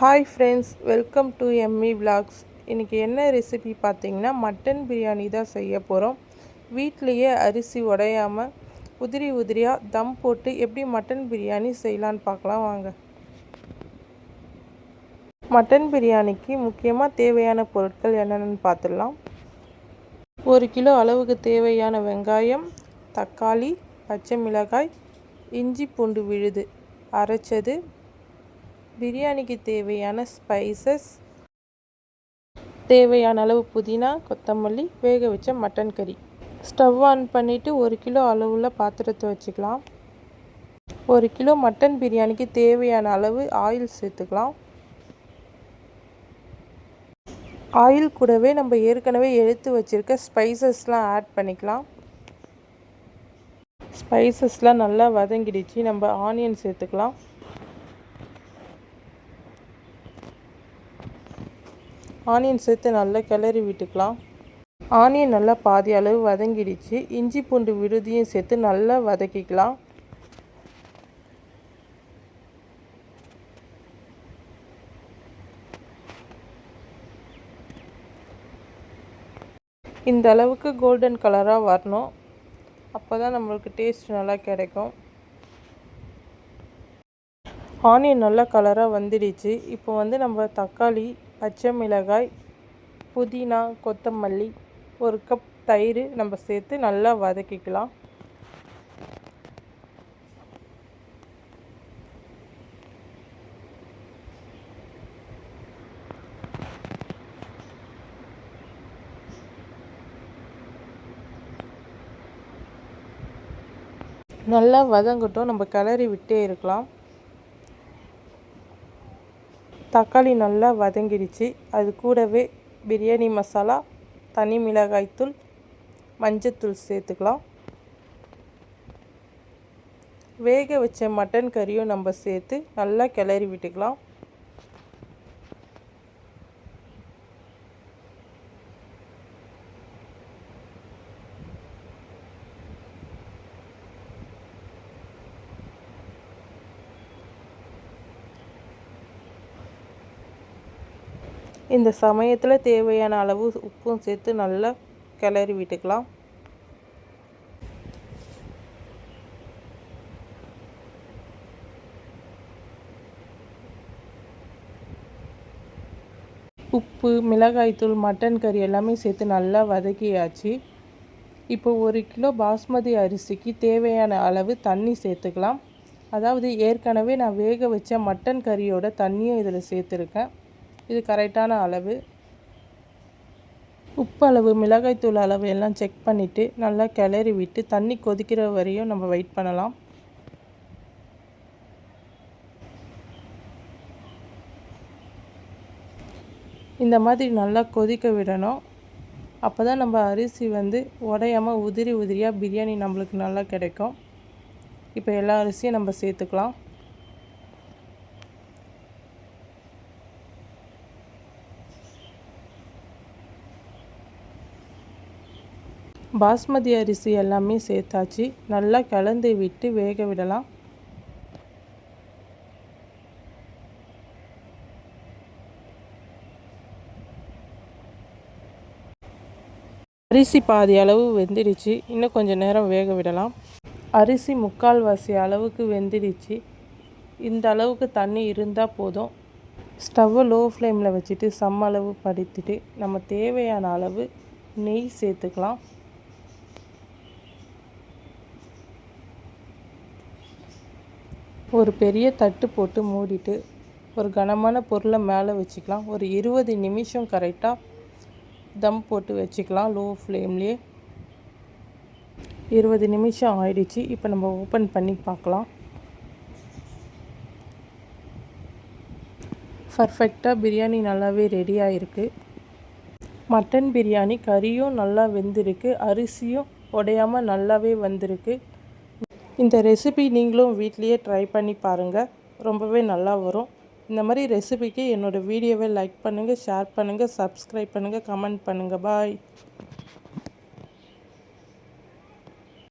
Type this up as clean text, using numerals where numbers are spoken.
Hi friends, welcome to Emmy vlogs. இன்றைக்கி என்ன recipe பார்த்திங்கன்னா மட்டன் பிரியாணி தான் செய்ய போகிறோம். வீட்டிலையே அரிசி உடையாமல் உதிரி உதிரியாக தம் போட்டு எப்படி மட்டன் பிரியாணி செய்யலான்னு பார்க்கலாம் வாங்க. மட்டன் பிரியாணிக்கு முக்கியமாக தேவையான பொருட்கள் என்னென்னு பார்த்துடலாம். 1 கிலோ அளவுக்கு தேவையான வெங்காயம், தக்காளி, பச்சை மிளகாய், இஞ்சி பூண்டு விழுது அரைச்சது, பிரியாணிக்கு தேவையான ஸ்பைசஸ், தேவையான அளவு புதினா, கொத்தமல்லி, வேக வச்ச மட்டன் கறி. ஸ்டவ் ஆன் பண்ணிவிட்டு 1 கிலோ அளவுள்ள பாத்திரத்தை வச்சுக்கலாம். 1 கிலோ மட்டன் பிரியாணிக்கு தேவையான அளவு ஆயில் சேர்த்துக்கலாம். ஆயில் கூடவே நம்ம ஏற்கனவே எடுத்து வச்சுருக்க ஸ்பைசஸ்லாம் ஆட் பண்ணிக்கலாம். ஸ்பைசஸ்லாம் நல்லா வதங்கிடுச்சு. நம்ம ஆனியன் சேர்த்துக்கலாம். ஆனியன் சேர்த்து நல்லா கிளறி விட்டுக்கலாம். ஆனியன் நல்லா பாதி அளவு வதங்கிடுச்சு. இஞ்சி பூண்டு விழுதியும் சேர்த்து நல்லா வதக்கிக்கலாம். இந்த அளவுக்கு கோல்டன் கலராக வரணும். அப்போ தான் நம்மளுக்கு டேஸ்ட் நல்லா கிடைக்கும். ஆனியன் நல்லா கலராக வந்துடுச்சு. இப்போ நம்ம தக்காளி, பச்சை மிளகாய், புதினா, கொத்தமல்லி, 1 கப் தயிர் நம்ம சேர்த்து நல்லா வதக்கிக்கலாம். நல்லா வதங்கட்டும். நம்ம கிளறி விட்டே இருக்கலாம். தக்காளி நல்லா வதங்கிடுச்சு. அது கூடவே பிரியாணி மசாலா, தனி மிளகாய்த்தூள், மஞ்சத்தூள் சேர்த்துக்கலாம். வேக வச்ச மட்டன் கறியும் நம்ம சேர்த்து நல்லா கிளறி விட்டுக்கலாம். இந்த சமயத்தில் தேவையான அளவு உப்பும் சேர்த்து நல்லா கிளறி விட்டுக்கலாம். உப்பு, மிளகாய்த்தூள், மட்டன் கறி எல்லாமே சேர்த்து நல்லா வதக்கியாச்சு. இப்போ 1 கிலோ பாஸ்மதி அரிசிக்கு தேவையான அளவு தண்ணி சேர்த்துக்கலாம். அதாவது ஏற்கனவே நான் வேக வச்ச மட்டன் கறியோட தண்ணியும் இதில் சேர்த்துருக்கேன். இது கரெக்டான அளவு. உப்பு அளவு, மிளகாய்த்தூள் அளவு எல்லாம் செக் பண்ணிவிட்டு நல்லா கிளறி விட்டு தண்ணி கொதிக்கிற வரையும் நம்ம வெயிட் பண்ணலாம். இந்த மாதிரி நல்லா கொதிக்க விடணும். அப்போ தான் நம்ம அரிசி உடையாமல் உதிரி உதிரியாக பிரியாணி நம்மளுக்கு நல்லா கிடைக்கும். இப்போ எல்லா அரிசியும் நம்ம சேர்த்துக்கலாம். பாஸ்மதி அரிசி எல்லாமே சேர்த்தாச்சு. நல்லா கலந்து விட்டு வேக விடலாம். அரிசி பாதி அளவு வெந்துடுச்சு. இன்னும் கொஞ்சம் நேரம் வேக விடலாம். அரிசி 3/4 அளவுக்கு வெந்துடுச்சு. இந்த அளவுக்கு தண்ணி இருந்தால் போதும். ஸ்டவ்வை லோ ஃப்ளேமில் வச்சுட்டு அளவு படுத்திட்டு நம்ம தேவையான அளவு நெய் சேர்த்துக்கலாம். ஒரு பெரிய தட்டு போட்டு மூடிட்டு ஒரு கனமான பொருளை மேலே வச்சுக்கலாம். ஒரு 20 நிமிஷம் கரெக்டாக தம் போட்டு வச்சுக்கலாம் லோ ஃப்ளேம்லேயே. 20 நிமிஷம் ஆயிடுச்சு. இப்போ நம்ம ஓப்பன் பண்ணி பார்க்கலாம். பர்ஃபெக்டாக பிரியாணி நல்லாவே ரெடியாக இருக்குது. மட்டன் பிரியாணி கறியும் நல்லா வெந்திருக்கு, அரிசியும் உடையாமல் நல்லாவே வந்திருக்கு. இந்த ரெசிபி நீங்களும் வீட்லேயே ட்ரை பண்ணி பாருங்கள். ரொம்பவே நல்லா வரும். இந்த மாதிரி ரெசிபிக்கு என்னோடய வீடியோவை லைக் பண்ணுங்கள், ஷேர் பண்ணுங்கள், சப்ஸ்கிரைப் பண்ணுங்கள், கமெண்ட் பண்ணுங்கள். பாய்.